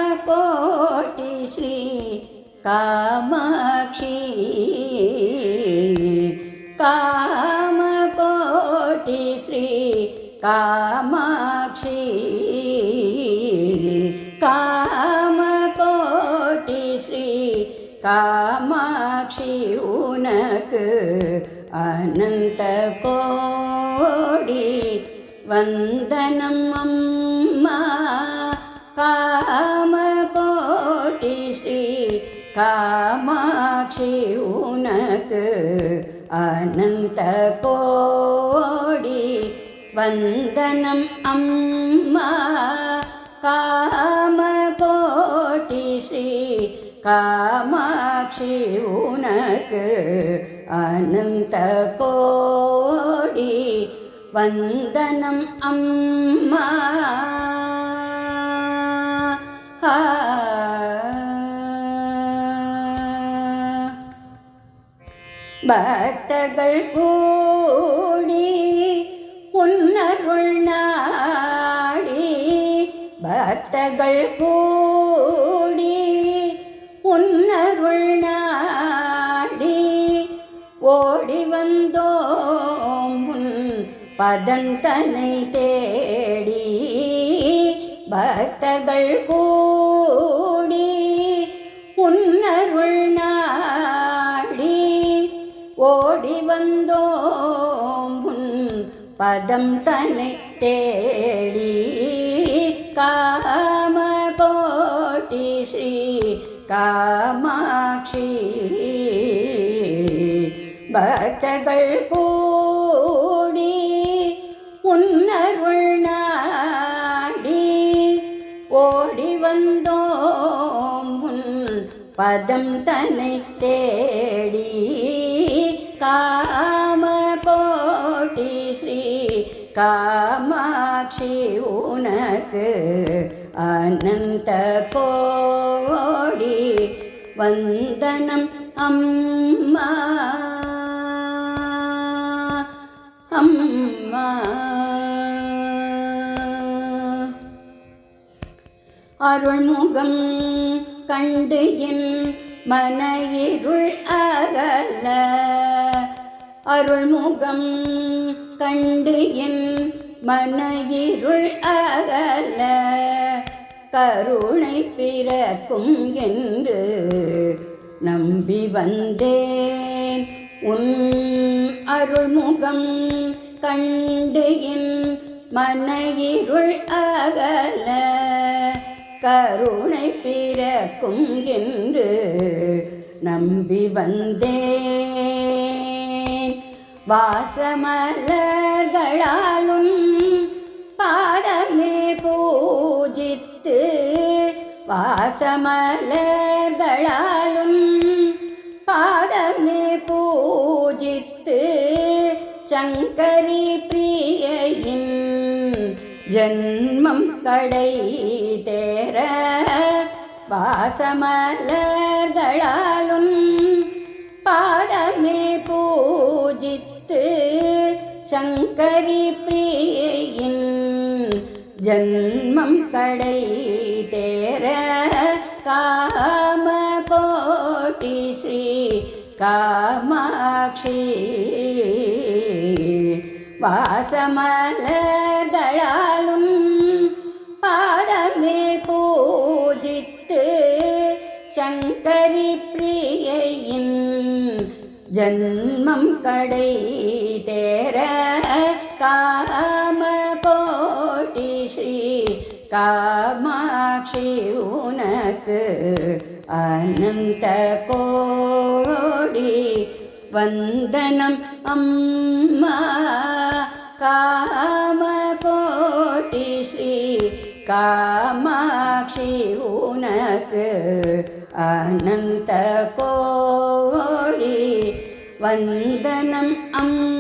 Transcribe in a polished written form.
कामकोटि श्री कामाक्षी कामकोटि श्री कामाक्षी कामकोटि श्री कामाक्षी उनकु अनंत कोटि वंदनम अम्मा कामकोटि श्री कामाक्षी उनकु अनंत कोटि वंदनम अम्मा कामकोटि श्री कामाक्षी उनकु अनंत कोटि वंदनम अम्मा பக்தர்கள் கூடி உன்னருள் நாடி பக்தர்கள் கூடி உன்னருள் நாடி ஓடி வந்தோம் உன் பதந்தனை தேடி பக்தர்கள் கூடி உன்னருள் நாடி ஓடி வந்தோம் உன் பதம் தன்னை தேடி காமகோட்டி ஸ்ரீ காமாட்சி பக்தர்கள் கூடி உன்னருள் நாடி ஓடி வந்தோம் உன் பதம் தன்னை தேடி காமகோட்டி ஸ்ரீ காமாட்சி உனக்கு அனந்த கோடி வந்தனம் அம்மா அம்மா அருள்முகம் கண்டு என் மனஇருள் அகல அருள்முகம் கண்டு என் மனஇருள் அகல கருணை பிறக்கும் என்று நம்பி வந்தேன் உன் அருள்முகம் கண்டு என் மனஇருள் அகல கருணை பிறக்கும் என்று நம்பி வந்தேன் வாசமலர்களாலும் பாதமே பூஜித்து வாசமலர்களாலும் பாதமே பூஜித்து சங்கரி பிரியையின் ஜன்மம் கடை தேர வாசமலர்களாலும் பாதமே பூஜித்து சங்கரி பிரியையின் ஜன்மம் கடை தேர காமகோட்டி ஸ்ரீ காமாட்சி வாசமலர்களாலும் பாதமே பூஜித்து சங்கரி பிரியையின் ஜன்மம் கடை தேர காமகோட்டி ஸ்ரீ காமாட்சி உனக்கு அனந்த கோடி வந்தனம் அம்மா காமகோட்டி ஸ்ரீ காமாட்சி உனக்கு அனந்த கோடி வந்தனம் அம்மா